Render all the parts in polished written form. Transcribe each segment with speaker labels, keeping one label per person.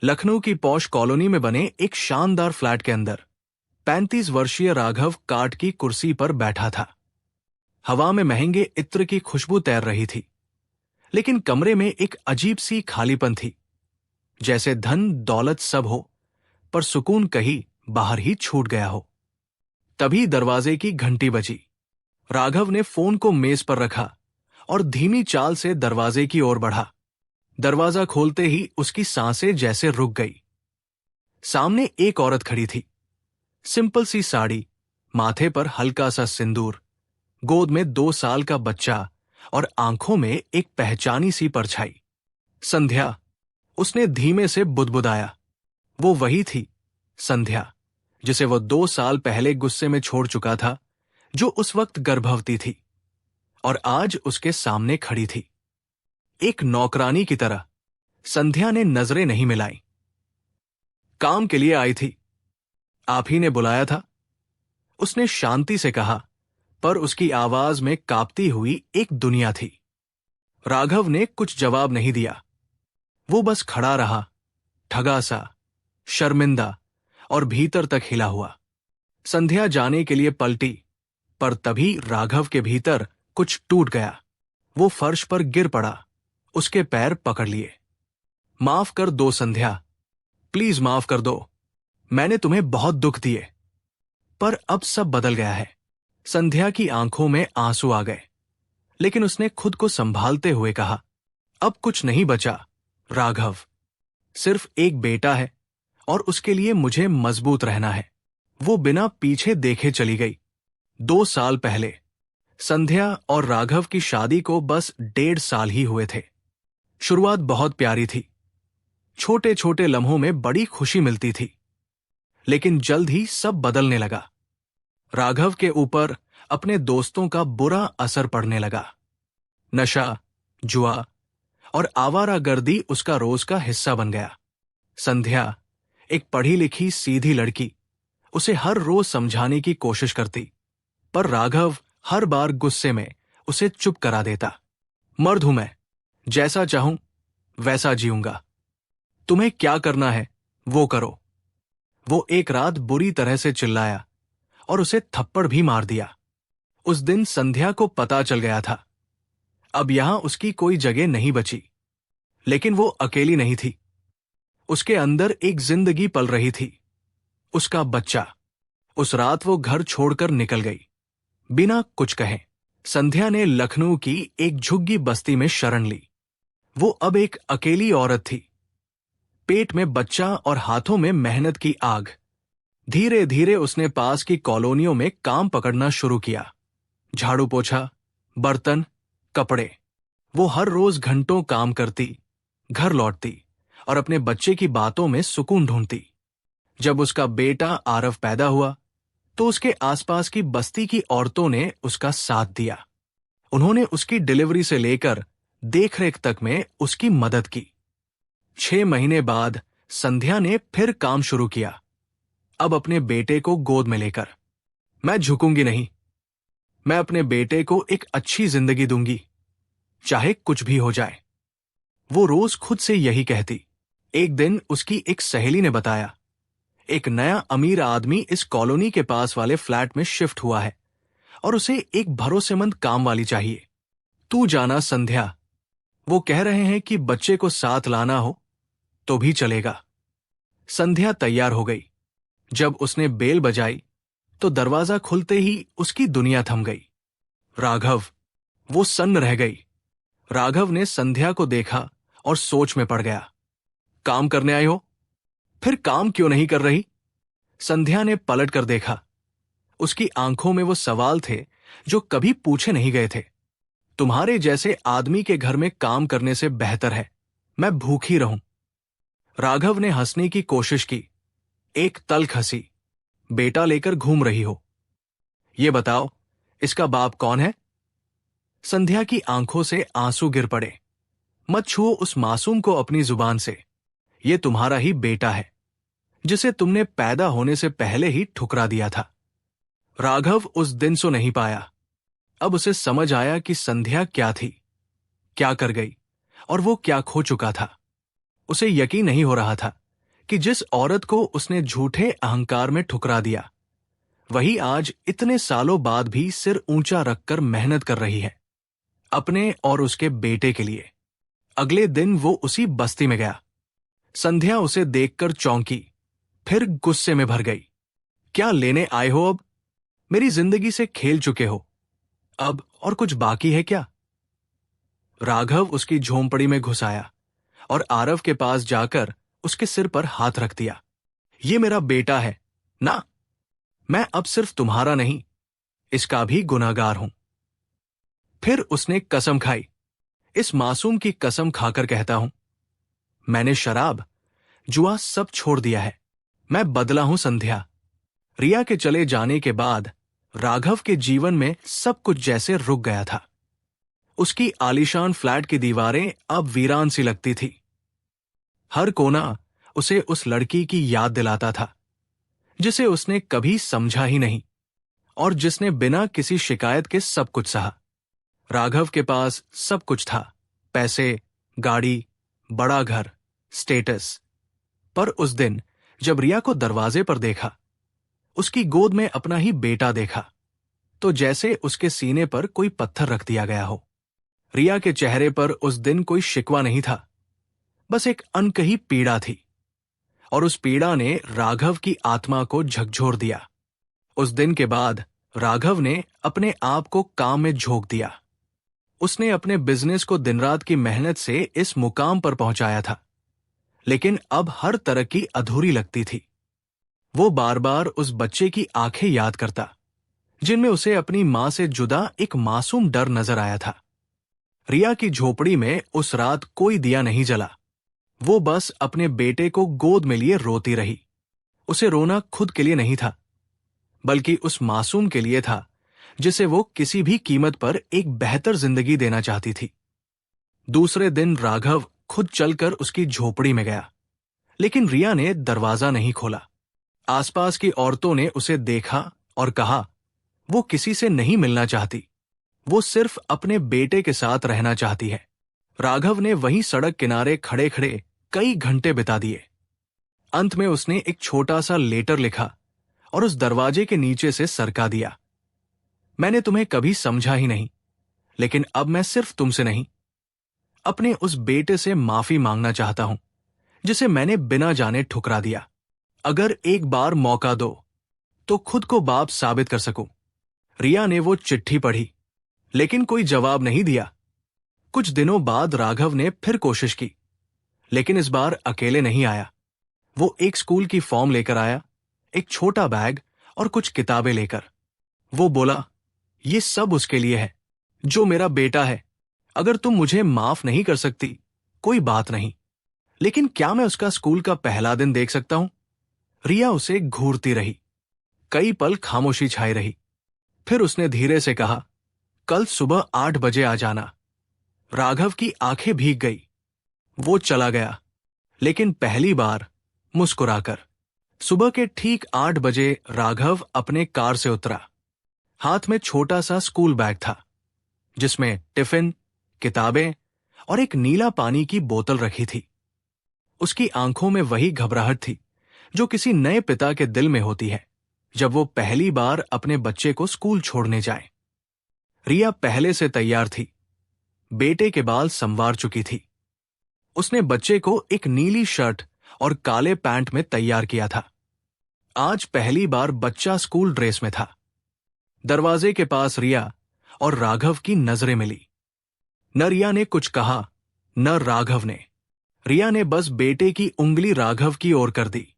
Speaker 1: लखनऊ की posh colony में बने एक शानदार फ्लैट के अंदर 35 वर्षीय राघव काठ की कुर्सी पर बैठा था। हवा में महंगे इत्र की खुशबू तैर रही थी, लेकिन कमरे में एक अजीब सी खालीपन थी, जैसे धन दौलत सब हो पर सुकून कहीं बाहर ही छूट गया हो। तभी दरवाजे की घंटी बजी। राघव ने फोन को मेज पर रखा और धीमी चाल से दरवाजे की ओर बढ़ा। दरवाजा खोलते ही उसकी सांसें जैसे रुक गई। सामने एक औरत खड़ी थी। सिंपल सी साड़ी, माथे पर हल्का सा सिंदूर, गोद में 2 साल का बच्चा और आंखों में एक पहचानी सी परछाई। संध्या, उसने धीमे से बुदबुदाया। वो वही थी संध्या, जिसे वो 2 साल पहले गुस्से में छोड़ चुका था, जो उस वक्त गर्भवती थी और आज उसके सामने खड़ी थी। एक नौकरानी की तरह संध्या ने नजरें नहीं मिलाई। काम के लिए आई थी, आप ही ने बुलाया था, उसने शांति से कहा, पर उसकी आवाज में कांपती हुई एक दुनिया थी। राघव ने कुछ जवाब नहीं दिया। वो बस खड़ा रहा, ठगा सा, शर्मिंदा और भीतर तक हिला हुआ। संध्या जाने के लिए पलटी, पर तभी राघव के भीतर कुछ टूट गया। वो फर्श पर गिर पड़ा, उसके पैर पकड़ लिए। माफ कर दो संध्या, प्लीज माफ कर दो, मैंने तुम्हें बहुत दुख दिए। पर अब सब बदल गया है। संध्या की आंखों में आंसू आ गए, लेकिन उसने खुद को संभालते हुए कहा, अब कुछ नहीं बचा राघव, सिर्फ एक बेटा है और उसके लिए मुझे मजबूत रहना है। वो बिना पीछे देखे चली गई। 2 साल पहले संध्या और राघव की शादी को बस 1.5 साल ही हुए थे। शुरुआत बहुत प्यारी थी, छोटे छोटे लम्हों में बड़ी खुशी मिलती थी, लेकिन जल्द ही सब बदलने लगा। राघव के ऊपर अपने दोस्तों का बुरा असर पड़ने लगा। नशा, जुआ और आवारागर्दी उसका रोज का हिस्सा बन गया। संध्या, एक पढ़ी लिखी सीधी लड़की, उसे हर रोज समझाने की कोशिश करती, पर राघव हर बार गुस्से में उसे चुप करा देता। मर्द हूं मैं, जैसा चाहूं वैसा जीऊंगा, तुम्हें क्या करना है वो करो। वो एक रात बुरी तरह से चिल्लाया और उसे थप्पड़ भी मार दिया। उस दिन संध्या को पता चल गया था, अब यहां उसकी कोई जगह नहीं बची। लेकिन वो अकेली नहीं थी। उसके अंदर एक जिंदगी पल रही थी, उसका बच्चा। उस रात वो घर छोड़कर निकल गई, बिना कुछ कहे। संध्या ने लखनऊ की एक झुग्गी बस्ती में शरण ली। वो अब एक अकेली औरत थी, पेट में बच्चा और हाथों में मेहनत की आग। धीरे धीरे उसने पास की कॉलोनियों में काम पकड़ना शुरू किया। झाड़ू पोछा, बर्तन, कपड़े। वो हर रोज घंटों काम करती, घर लौटती और अपने बच्चे की बातों में सुकून ढूंढती। जब उसका बेटा आरव पैदा हुआ, तो उसके आसपास की बस्ती की औरतों ने उसका साथ दिया। उन्होंने उसकी डिलीवरी से लेकर देखरेख तक में उसकी मदद की। 6 महीने बाद संध्या ने फिर काम शुरू किया, अब अपने बेटे को गोद में लेकर। मैं झुकूंगी नहीं, मैं अपने बेटे को एक अच्छी जिंदगी दूंगी, चाहे कुछ भी हो जाए। वो रोज खुद से यही कहती। एक दिन उसकी एक सहेली ने बताया, एक नया अमीर आदमी इस कॉलोनी के पास वाले फ्लैट में शिफ्ट हुआ है और उसे एक भरोसेमंद काम वाली चाहिए। तू जाना संध्या, वो कह रहे हैं कि बच्चे को साथ लाना हो तो भी चलेगा। संध्या तैयार हो गई। जब उसने बेल बजाई तो दरवाजा खुलते ही उसकी दुनिया थम गई। राघव, वो सन्न रह गई। राघव ने संध्या को देखा और सोच में पड़ गया। काम करने आई हो, फिर काम क्यों नहीं कर रही? संध्या ने पलट कर देखा। उसकी आंखों में वो सवाल थे जो कभी पूछे नहीं गए थे। तुम्हारे जैसे आदमी के घर में काम करने से बेहतर है मैं भूखी रहूं। राघव ने हंसने की कोशिश की, एक तल्ख हंसी। बेटा लेकर घूम रही हो, ये बताओ इसका बाप कौन है? संध्या की आंखों से आंसू गिर पड़े। मत छुओ उस मासूम को अपनी जुबान से। ये तुम्हारा ही बेटा है, जिसे तुमने पैदा होने से पहले ही ठुकरा दिया था। राघव उस दिन सो नहीं पाया। अब उसे समझ आया कि संध्या क्या थी, क्या कर गई और वो क्या खो चुका था। उसे यकीन नहीं हो रहा था कि जिस औरत को उसने झूठे अहंकार में ठुकरा दिया, वही आज इतने सालों बाद भी सिर ऊंचा रखकर मेहनत कर रही है, अपने और उसके बेटे के लिए। अगले दिन वो उसी बस्ती में गया। संध्या उसे देखकर चौंकी, फिर गुस्से में भर गई। क्या लेने आए हो अब? मेरी जिंदगी से खेल चुके हो, अब और कुछ बाकी है क्या? राघव उसकी झोंपड़ी में घुस आया और आरव के पास जाकर उसके सिर पर हाथ रख दिया। ये मेरा बेटा है ना, मैं अब सिर्फ तुम्हारा नहीं, इसका भी गुनहगार हूं। फिर उसने कसम खाई, इस मासूम की कसम खाकर कहता हूं, मैंने शराब, जुआ सब छोड़ दिया है। मैं बदला हूं संध्या। रिया के चले जाने के बाद राघव के जीवन में सब कुछ जैसे रुक गया था। उसकी आलीशान फ्लैट की दीवारें अब वीरान सी लगती थी। हर कोना उसे उस लड़की की याद दिलाता था जिसे उसने कभी समझा ही नहीं और जिसने बिना किसी शिकायत के सब कुछ सहा। राघव के पास सब कुछ था, पैसे, गाड़ी, बड़ा घर, स्टेटस। पर उस दिन जब रिया को दरवाजे पर देखा, उसकी गोद में अपना ही बेटा देखा, तो जैसे उसके सीने पर कोई पत्थर रख दिया गया हो। रिया के चेहरे पर उस दिन कोई शिकवा नहीं था, बस एक अनकही पीड़ा थी, और उस पीड़ा ने राघव की आत्मा को झकझोर दिया। उस दिन के बाद राघव ने अपने आप को काम में झोंक दिया। उसने अपने बिजनेस को दिन रात की मेहनत से इस मुकाम पर पहुंचाया था, लेकिन अब हर तरक्की अधूरी लगती थी। वो बार बार उस बच्चे की आंखें याद करता, जिनमें उसे अपनी मां से जुदा एक मासूम डर नजर आया था। रिया की झोपड़ी में उस रात कोई दिया नहीं जला। वो बस अपने बेटे को गोद में लिए रोती रही। उसे रोना खुद के लिए नहीं था, बल्कि उस मासूम के लिए था जिसे वो किसी भी कीमत पर एक बेहतर जिंदगी देना चाहती थी। दूसरे दिन राघव खुद चलकर उसकी झोपड़ी में गया, लेकिन रिया ने दरवाजा नहीं खोला। आसपास की औरतों ने उसे देखा और कहा, वो किसी से नहीं मिलना चाहती, वो सिर्फ अपने बेटे के साथ रहना चाहती है। राघव ने वहीं सड़क किनारे खड़े खड़े कई घंटे बिता दिए। अंत में उसने एक छोटा सा लेटर लिखा और उस दरवाजे के नीचे से सरका दिया। मैंने तुम्हें कभी समझा ही नहीं, लेकिन अब मैं सिर्फ तुमसे नहीं, अपने उस बेटे से माफी मांगना चाहता हूं जिसे मैंने बिना जाने ठुकरा दिया। अगर एक बार मौका दो तो खुद को बाप साबित कर सकूं। रिया ने वो चिट्ठी पढ़ी, लेकिन कोई जवाब नहीं दिया। कुछ दिनों बाद राघव ने फिर कोशिश की, लेकिन इस बार अकेले नहीं आया। वो एक स्कूल की फॉर्म लेकर आया, एक छोटा बैग और कुछ किताबें लेकर। वो बोला, ये सब उसके लिए है, जो मेरा बेटा है। अगर तुम मुझे माफ नहीं कर सकती, कोई बात नहीं, लेकिन क्या मैं उसका स्कूल का पहला दिन देख सकता हूं? रिया उसे घूरती रही। कई पल खामोशी छाई रही। फिर उसने धीरे से कहा, कल सुबह 8 बजे आ जाना। राघव की आंखें भीग गई। वो चला गया, लेकिन पहली बार मुस्कुराकर। सुबह के ठीक 8 बजे राघव अपने कार से उतरा। हाथ में छोटा सा स्कूल बैग था, जिसमें टिफिन, किताबें और एक नीला पानी की बोतल रखी थी। उसकी आंखों में वही घबराहट थी जो किसी नए पिता के दिल में होती है जब वो पहली बार अपने बच्चे को स्कूल छोड़ने जाए। रिया पहले से तैयार थी। बेटे के बाल संवार चुकी थी। उसने बच्चे को एक नीली शर्ट और काले पैंट में तैयार किया था। आज पहली बार बच्चा स्कूल ड्रेस में था। दरवाजे के पास रिया और राघव की नजरें मिली। न रिया ने कुछ कहा, न राघव ने। रिया ने बस बेटे की उंगली राघव की ओर कर दी।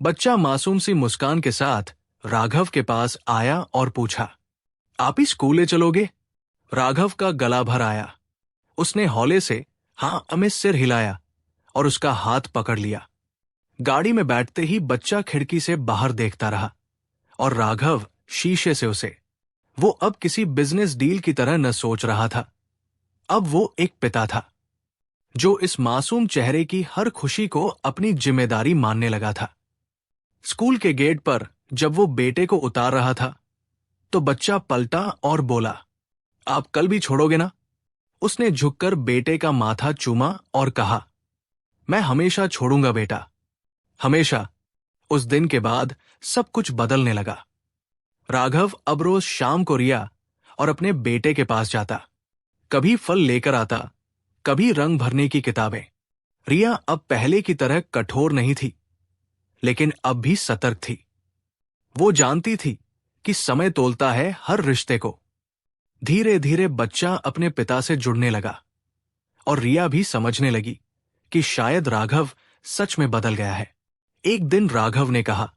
Speaker 1: बच्चा मासूम सी मुस्कान के साथ राघव के पास आया और पूछा, आप ही स्कूले चलोगे? राघव का गला भर आया। उसने हौले से हाँ में सिर हिलाया और उसका हाथ पकड़ लिया। गाड़ी में बैठते ही बच्चा खिड़की से बाहर देखता रहा और राघव शीशे से उसे। वो अब किसी बिजनेस डील की तरह न सोच रहा था। अब वो एक पिता था जो इस मासूम चेहरे की हर खुशी को अपनी जिम्मेदारी मानने लगा था। स्कूल के गेट पर जब वो बेटे को उतार रहा था, तो बच्चा पलटा और बोला, आप कल भी छोड़ोगे ना? उसने झुककर बेटे का माथा चूमा और कहा, मैं हमेशा छोड़ूंगा बेटा, हमेशा। उस दिन के बाद सब कुछ बदलने लगा। राघव अब रोज शाम को रिया और अपने बेटे के पास जाता। कभी फल लेकर आता, कभी रंग भरने की किताबें। रिया अब पहले की तरह कठोर नहीं थी, लेकिन अब भी सतर्क थी। वो जानती थी कि समय तोलता है हर रिश्ते को। धीरे धीरे बच्चा अपने पिता से जुड़ने लगा और रिया भी समझने लगी कि शायद राघव सच में बदल गया है। एक दिन राघव ने कहा,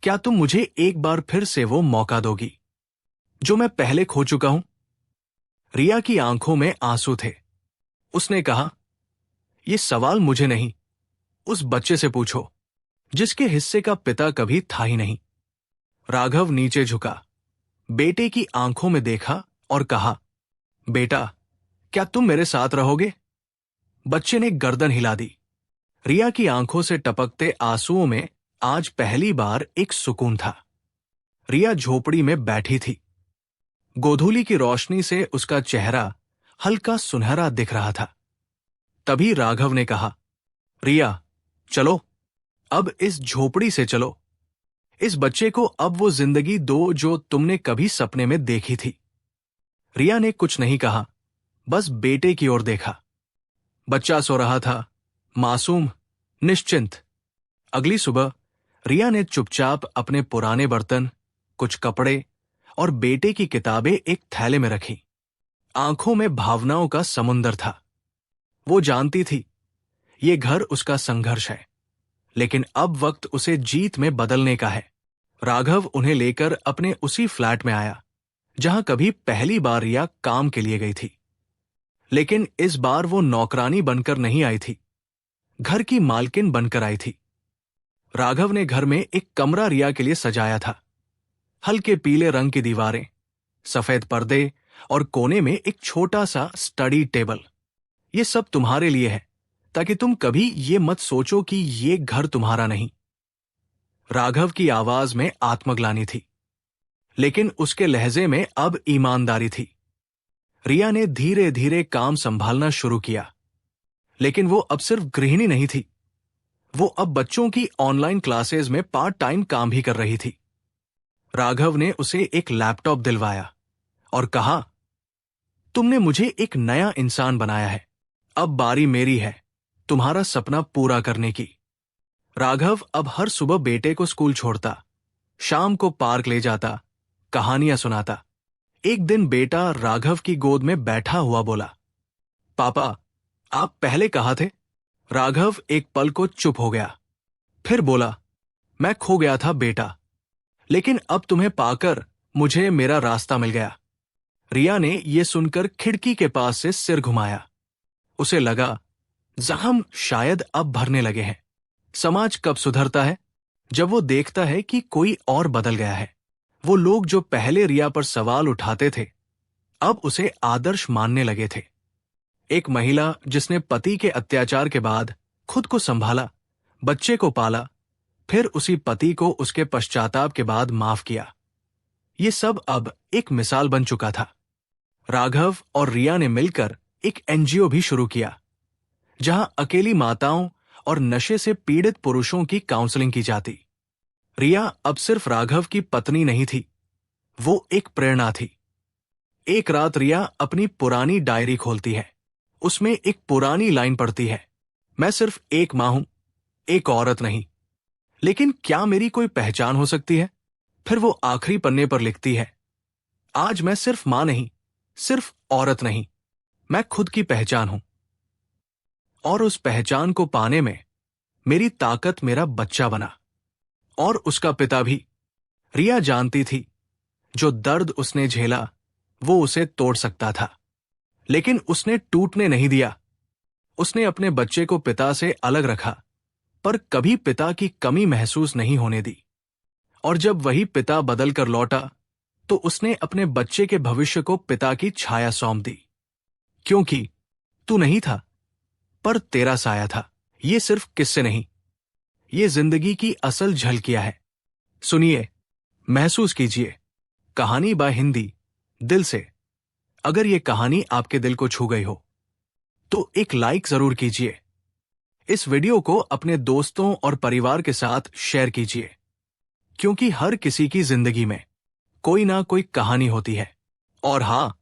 Speaker 1: क्या तुम मुझे एक बार फिर से वो मौका दोगी जो मैं पहले खो चुका हूं? रिया की आंखों में आंसू थे। उसने कहा, यह सवाल मुझे नहीं, उस बच्चे से पूछो जिसके हिस्से का पिता कभी था ही नहीं। राघव नीचे झुका, बेटे की आंखों में देखा और कहा, बेटा, क्या तुम मेरे साथ रहोगे? बच्चे ने गर्दन हिला दी। रिया की आंखों से टपकते आंसुओं में आज पहली बार एक सुकून था। रिया झोपड़ी में बैठी थी। गोधूली की रोशनी से उसका चेहरा हल्का सुनहरा दिख रहा था। तभी राघव ने कहा, रिया, चलो, अब इस झोपड़ी से चलो। इस बच्चे को अब वो जिंदगी दो जो तुमने कभी सपने में देखी थी। रिया ने कुछ नहीं कहा, बस बेटे की ओर देखा। बच्चा सो रहा था, मासूम, निश्चिंत। अगली सुबह रिया ने चुपचाप अपने पुराने बर्तन, कुछ कपड़े और बेटे की किताबें एक थैले में रखी। आंखों में भावनाओं का समुंदर था। वो जानती थी ये घर उसका संघर्ष है, लेकिन अब वक्त उसे जीत में बदलने का है। राघव उन्हें लेकर अपने उसी फ्लैट में आया जहां कभी पहली बार रिया काम के लिए गई थी। लेकिन इस बार वो नौकरानी बनकर नहीं आई थी, घर की मालकिन बनकर आई थी। राघव ने घर में एक कमरा रिया के लिए सजाया था। हल्के पीले रंग की दीवारें, सफेद पर्दे और कोने में एक छोटा सा स्टडी टेबल। ये सब तुम्हारे लिए है, ताकि तुम कभी ये मत सोचो कि ये घर तुम्हारा नहीं। राघव की आवाज में आत्मग्लानि थी, लेकिन उसके लहजे में अब ईमानदारी थी। रिया ने धीरे धीरे काम संभालना शुरू किया, लेकिन वो अब सिर्फ गृहिणी नहीं थी। वो अब बच्चों की ऑनलाइन क्लासेस में पार्ट टाइम काम भी कर रही थी। राघव ने उसे एक लैपटॉप दिलवाया और कहा, तुमने मुझे एक नया इंसान बनाया है, अब बारी मेरी है तुम्हारा सपना पूरा करने की। राघव अब हर सुबह बेटे को स्कूल छोड़ता, शाम को पार्क ले जाता, कहानियां सुनाता। एक दिन बेटा राघव की गोद में बैठा हुआ बोला, पापा, आप पहले कहाँ थे? राघव एक पल को चुप हो गया, फिर बोला, मैं खो गया था बेटा, लेकिन अब तुम्हें पाकर मुझे मेरा रास्ता मिल गया। रिया ने यह सुनकर खिड़की के पास से सिर घुमाया। उसे लगा जख्म शायद अब भरने लगे हैं। समाज कब सुधरता है? जब वो देखता है कि कोई और बदल गया है। वो लोग जो पहले रिया पर सवाल उठाते थे, अब उसे आदर्श मानने लगे थे। एक महिला जिसने पति के अत्याचार के बाद खुद को संभाला, बच्चे को पाला, फिर उसी पति को उसके पश्चाताप के बाद माफ किया। ये सब अब एक मिसाल बन चुका था। राघव और रिया ने मिलकर एक एनजीओ भी शुरू किया, जहां अकेली माताओं और नशे से पीड़ित पुरुषों की काउंसलिंग की जाती। रिया अब सिर्फ राघव की पत्नी नहीं थी, वो एक प्रेरणा थी। एक रात रिया अपनी पुरानी डायरी खोलती है। उसमें एक पुरानी लाइन पढ़ती है, मैं सिर्फ एक मां हूं, एक औरत नहीं, लेकिन क्या मेरी कोई पहचान हो सकती है? फिर वो आखिरी पन्ने पर लिखती है, आज मैं सिर्फ मां नहीं, सिर्फ औरत नहीं, मैं खुद की पहचान हूं। और उस पहचान को पाने में मेरी ताकत मेरा बच्चा बना, और उसका पिता भी। रिया जानती थी जो दर्द उसने झेला वो उसे तोड़ सकता था, लेकिन उसने टूटने नहीं दिया। उसने अपने बच्चे को पिता से अलग रखा, पर कभी पिता की कमी महसूस नहीं होने दी। और जब वही पिता बदल कर लौटा, तो उसने अपने बच्चे के भविष्य को पिता की छाया सौंप दी। क्योंकि तू नहीं था, पर तेरा साया था। ये सिर्फ किस्से नहीं, ये जिंदगी की असल झलकियां है। सुनिए, महसूस कीजिए। कहानी बाय हिंदी, दिल से। अगर ये कहानी आपके दिल को छू गई हो, तो एक लाइक जरूर कीजिए। इस वीडियो को अपने दोस्तों और परिवार के साथ शेयर कीजिए, क्योंकि हर किसी की जिंदगी में कोई ना कोई कहानी होती है। और हाँ,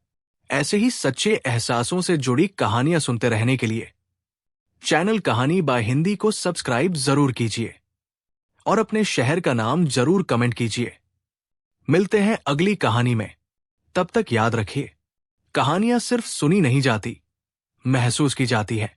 Speaker 1: ऐसे ही सच्चे एहसासों से जुड़ी कहानियां सुनते रहने के लिए चैनल कहानी बाय हिंदी को सब्सक्राइब जरूर कीजिए और अपने शहर का नाम जरूर कमेंट कीजिए। मिलते हैं अगली कहानी में। तब तक याद रखिए, कहानियां सिर्फ सुनी नहीं जाती, महसूस की जाती है।